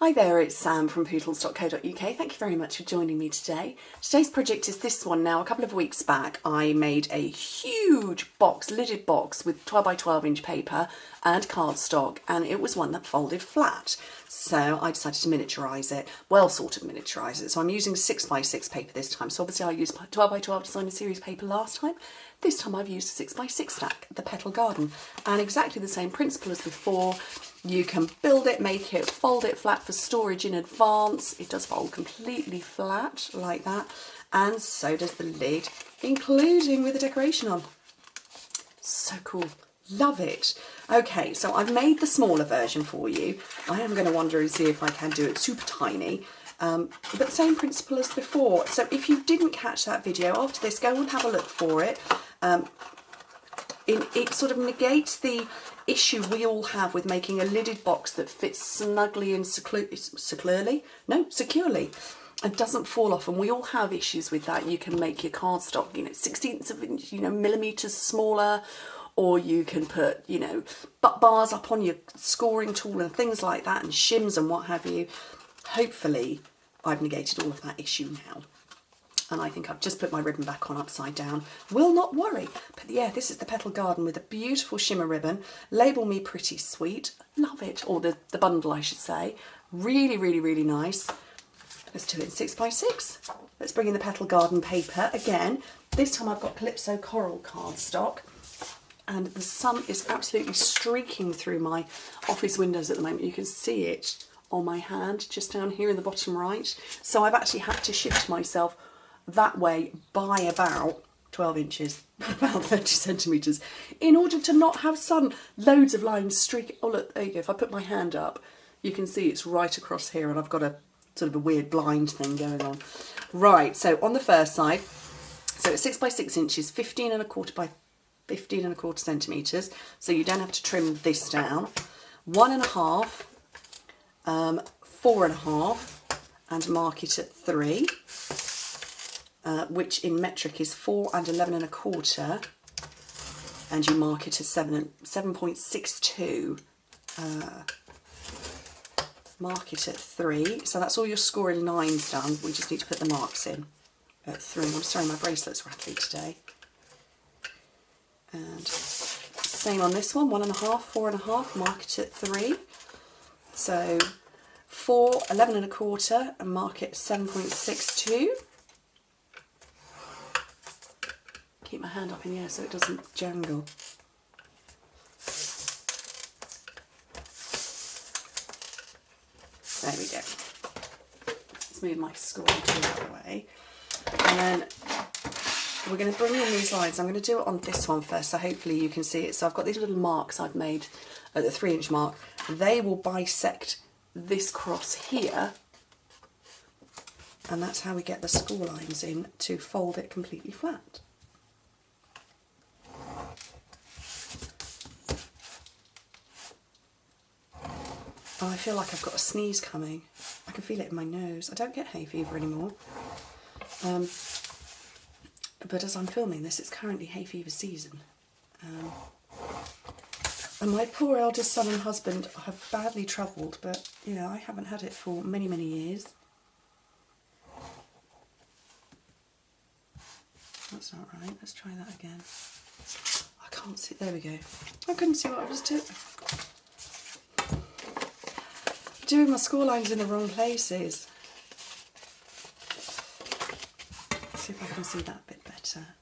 Hi there, it's Sam from petals.co.uk. Thank you very much for joining me today. Today's project is this one. Now, a couple of weeks back, I made a huge box, lidded box with 12 by 12 inch paper and cardstock, and it was one that folded flat. So I decided to miniaturise it, well, sort of miniaturise it. So I'm using 6 by 6 paper this time. So obviously I used 12 by 12 designer series paper last time. This time I've used a 6 by 6 stack, the Petal Garden, and exactly the same principle as before. You can build it, make it, fold it flat for storage in advance. It does fold completely flat like that, and so does the lid, including with the decoration on. So cool, love it. Okay, so I've made the smaller version for you. I am going to wander and see if I can do it super tiny. But same principle as before. So if you didn't catch that video, after this, go and have a look for it. It sort of negates the issue we all have with making a lidded box that fits snugly and securely and doesn't fall off. And we all have issues with that. You can make your cardstock, 1/16 of inch, millimeters smaller, or you can put, butt bars up on your scoring tool and things like that, and shims and what have you. Hopefully I've negated all of that issue now. And I think I've just put my ribbon back on upside down. Will not worry. But yeah, this is the Petal Garden with a beautiful shimmer ribbon. Label me Pretty Sweet. Love it. Or the bundle, I should say. Really, really, really nice. Let's do it in 6 by 6. Let's bring in the Petal Garden paper again. This time I've got Calypso Coral cardstock. And the sun is absolutely streaking through my office windows at the moment. You can see it on my hand, just down here in the bottom right. So I've actually had to shift myself that way by about 12 inches, about 30 centimetres, in order to not have sun. Loads of lines streaking. Oh look, there you go. If I put my hand up, you can see it's right across here, and I've got a sort of a weird blind thing going on. Right, so on the first side, so it's 6 by 6 inches, 15¼ by 15¼ centimetres, so you don't have to trim this down. 1½, 4½, and mark it at 3. Which in metric is 4 and 11¼ and you mark it as 7.62. Mark it at 3. So that's all your scoring lines done. We just need to put the marks in at 3. I'm sorry, my bracelet's rattly today. And same on this one, 1½, 4½, mark it at 3. So 4, 11¼ and mark it 7.62. Keep my hand up in the air so it doesn't jangle. There we go. Let's move my scoring tool out of the way. And then we're going to bring in these lines. I'm going to do it on this one first, so hopefully you can see it. So I've got these little marks I've made at the 3-inch mark. They will bisect this cross here. And that's how we get the score lines in to fold it completely flat. Oh, I feel like I've got a sneeze coming. I can feel it in my nose. I don't get hay fever anymore. But as I'm filming this, it's currently hay fever season. And my poor eldest son and husband have badly travelled, but, I haven't had it for many, many years. That's not right. Let's try that again. I can't see. There we go. I couldn't see what I was doing. Doing my score lines in the wrong places. Let's see if I can see that a bit better.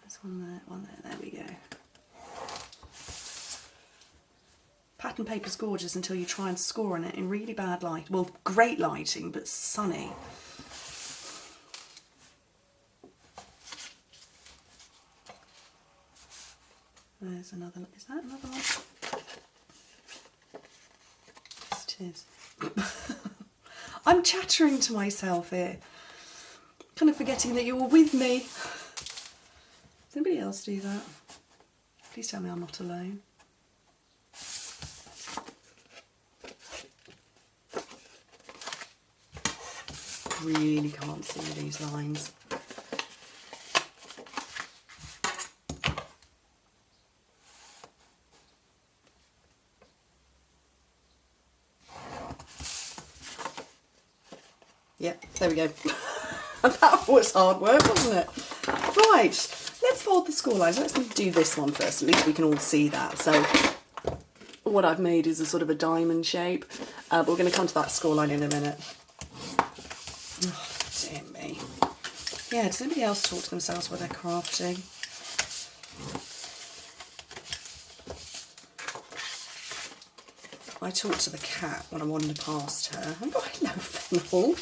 There's one there, there we go. Pattern paper's gorgeous until you try and score on it in really bad light. Well, great lighting, but sunny. There's another, is that another one? Is. I'm chattering to myself here, kind of forgetting that you're with me. Does anybody else do that? Please tell me I'm not alone. Really can't see these lines. Yeah, there we go. That was hard work, wasn't it? Right, let's fold the score lines. Let's do this one first, at least we can all see that. So what I've made is a sort of a diamond shape, but we're going to come to that score line in a minute. Oh, dear me. Yeah, does anybody else talk to themselves while they're crafting? I talked to the cat when I wandered past her. I got hello, Fennel.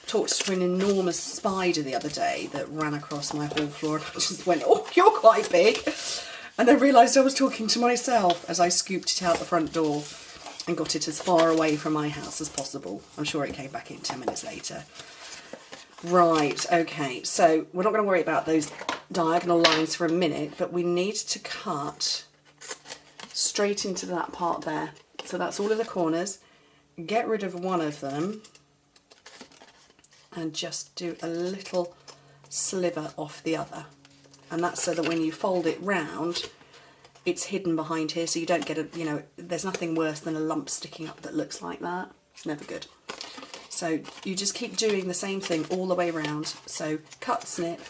Talked to an enormous spider the other day that ran across my hall floor, and I just went, oh, you're quite big. And then realised I was talking to myself as I scooped it out the front door and got it as far away from my house as possible. I'm sure it came back in 10 minutes later. Right, okay, so we're not going to worry about those diagonal lines for a minute, but we need to cut straight into that part there. So that's all of the corners. Get rid of one of them and just do a little sliver off the other. And that's so that when you fold it round, it's hidden behind here, so you don't get a, you know, there's nothing worse than a lump sticking up that looks like that. It's never good. So you just keep doing the same thing all the way around. So cut, snip,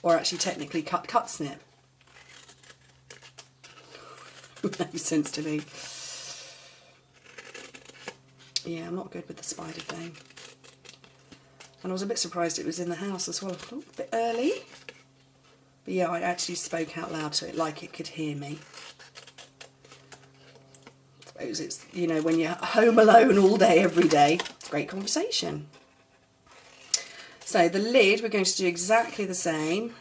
or actually technically cut, cut, snip. No sense to me. Yeah, I'm not good with the spider thing. And I was a bit surprised it was in the house as well. Oh, a bit early. But yeah, I actually spoke out loud to it like it could hear me. I suppose it's, you know, when you're home alone all day, every day, it's great conversation. So the lid, we're going to do exactly the same.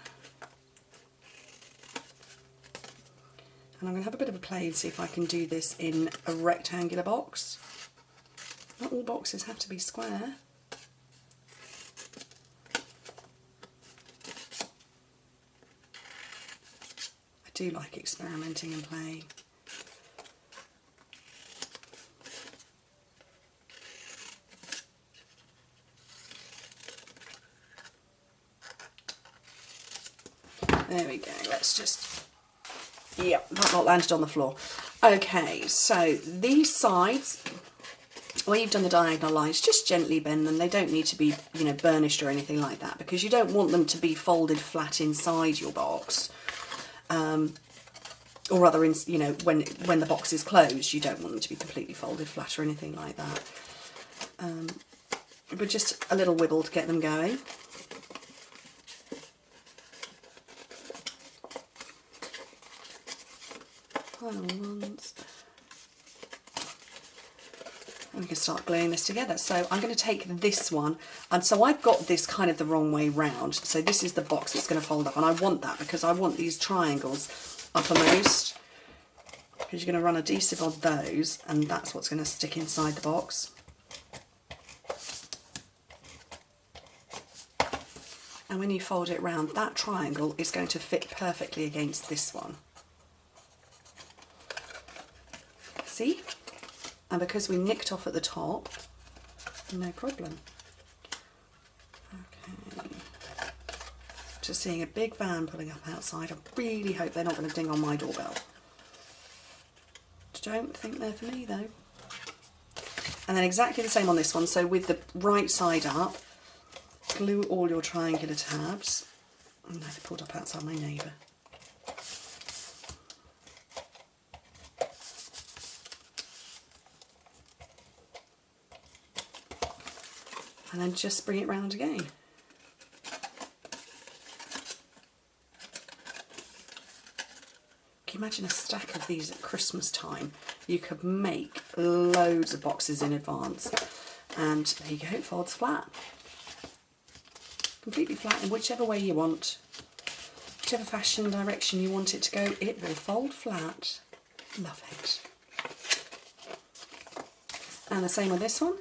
And I'm going to have a bit of a play and see if I can do this in a rectangular box. Not all boxes have to be square. I do like experimenting and playing. There we go, let's just, yeah, that not landed on the floor. Okay, so these sides, when you've done the diagonal lines, just gently bend them. They don't need to be, you know, burnished or anything like that, because you don't want them to be folded flat inside your box. Or rather, you know, when the box is closed, you don't want them to be completely folded flat or anything like that. But just a little wibble to get them going. Final ones. And we can start gluing this together. So I'm going to take this one, and so I've got this kind of the wrong way round. So this is the box that's going to fold up, and I want that because I want these triangles uppermost, because you're going to run adhesive on those, and that's what's going to stick inside the box. And when you fold it round, that triangle is going to fit perfectly against this one. See? And because we nicked off at the top, no problem. Okay. Just seeing a big van pulling up outside. I really hope they're not going to ding on my doorbell. Don't think they're for me though. And then exactly the same on this one. So with the right side up, glue all your triangular tabs. Oh no, they pulled up outside my neighbour. And then just bring it round again. Can you imagine a stack of these at Christmas time? You could make loads of boxes in advance. And there you go, it folds flat. Completely flat in whichever way you want. Whichever fashion direction you want it to go, it will fold flat. Love it. And the same with this one.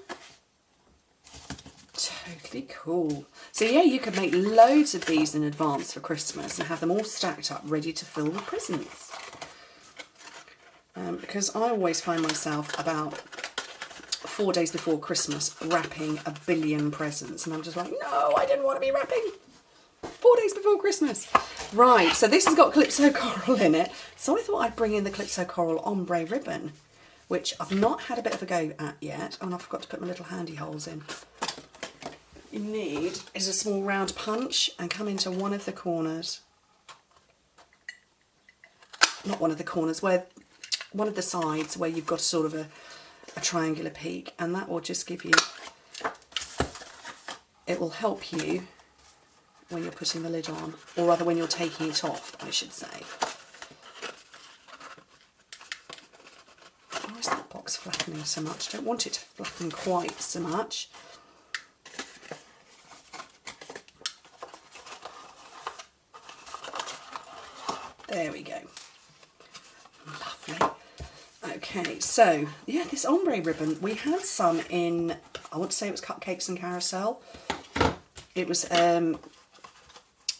Totally cool. So yeah, you could make loads of these in advance for Christmas and have them all stacked up ready to fill with presents. Because I always find myself about 4 days before Christmas wrapping a billion presents, and I'm just like, no, I didn't want to be wrapping 4 days before Christmas. Right, so this has got Calypso Coral in it, so I thought I'd bring in the Calypso Coral ombre ribbon. which I've not had a bit of a go at yet. Oh, and I forgot to put my little handy holes in. You need is a small round punch and come into one of the corners. Not one of the corners, where one of the sides where you've got sort of a triangular peak, and that will just give you, it will help you when you're putting the lid on, or rather when you're taking it off, I should say. Why is that box flattening so much? I don't want it to flatten quite so much. There we go. Lovely. Okay, so yeah, this ombre ribbon, we had some in, I want to say it was Cupcakes and Carousel. It was an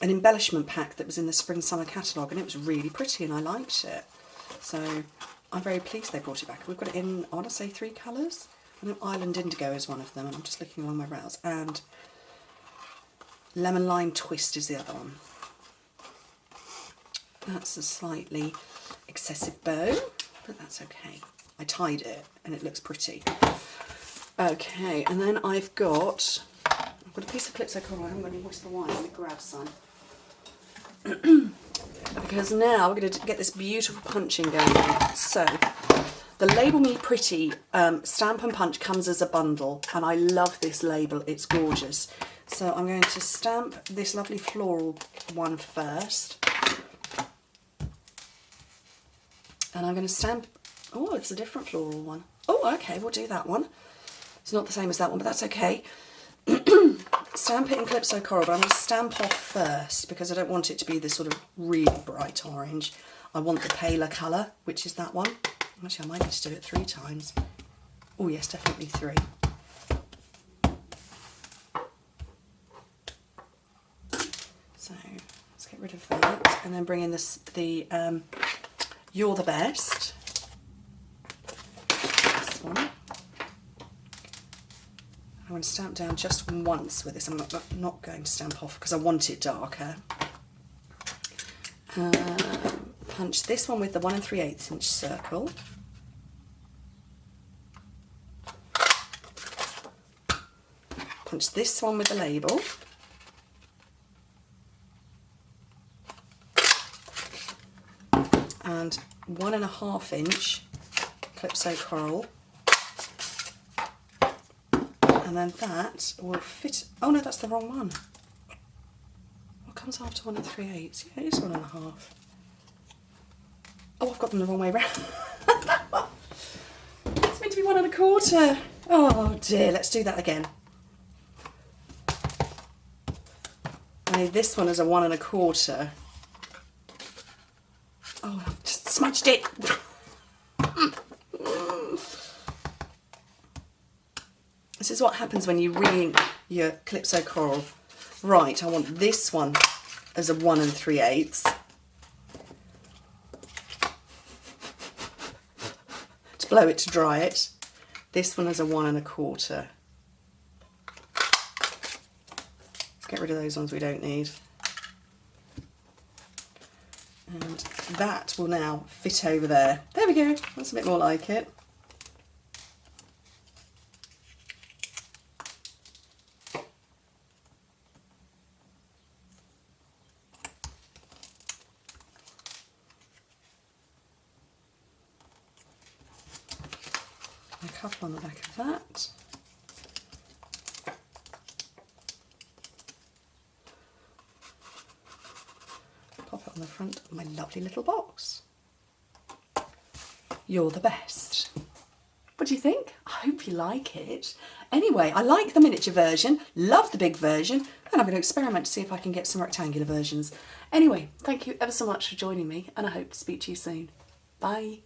embellishment pack that was in the Spring Summer catalogue, and it was really pretty and I liked it. So I'm very pleased they brought it back. We've got it in, I want to say 3 colours. I know Island Indigo is one of them, and I'm just looking along my rows, and Lemon Lime Twist is the other one. That's a slightly excessive bow, but that's okay. I tied it and it looks pretty. Okay, and then I've got a piece of Calypso coral. I haven't got any whisper wine. Let me grab some. Because now we're going to get this beautiful punching going on. So the Label Me Pretty Stampin' Punch comes as a bundle, and I love this label. It's gorgeous. So I'm going to stamp this lovely floral one first. And I'm going to stamp, oh, it's a different floral one. Oh, okay, we'll do that one. It's not the same as that one, but that's okay. Stamp it in Calypso Coral, but I'm going to stamp off first because I don't want it to be this sort of really bright orange. I want the paler colour, which is that one. Actually, I might need to do it 3 times. Oh yes, definitely 3. So let's get rid of that and then bring in the You're the Best. This one. I'm going to stamp down just once with this. I'm not going to stamp off because I want it darker. Punch this one with the 1 3/8 inch circle. Punch this one with the label. And 1 1/2 inch Calypso Coral, and then that will fit. Oh no, that's the wrong one. What comes after 1 3/8? Yeah, it is 1 1/2. Oh, I've got them the wrong way round. It's meant to be 1 1/4. Oh dear, let's do that again. I need this one as a 1 1/4. Oh, I've just smudged it. This is what happens when you re-ink your Calypso Coral. Right, I want this one as a 1 3/8. To blow it to dry it. This one as a 1 1/4. Let's get rid of those ones we don't need. And that will now fit over there. There we go, that's a bit more like it. A couple on the back of that. Pop it on the front of my lovely little box. You're the best. What do you think? I hope you like it. Anyway, I like the miniature version, love the big version, and I'm going to experiment to see if I can get some rectangular versions. Anyway, thank you ever so much for joining me, and I hope to speak to you soon. Bye.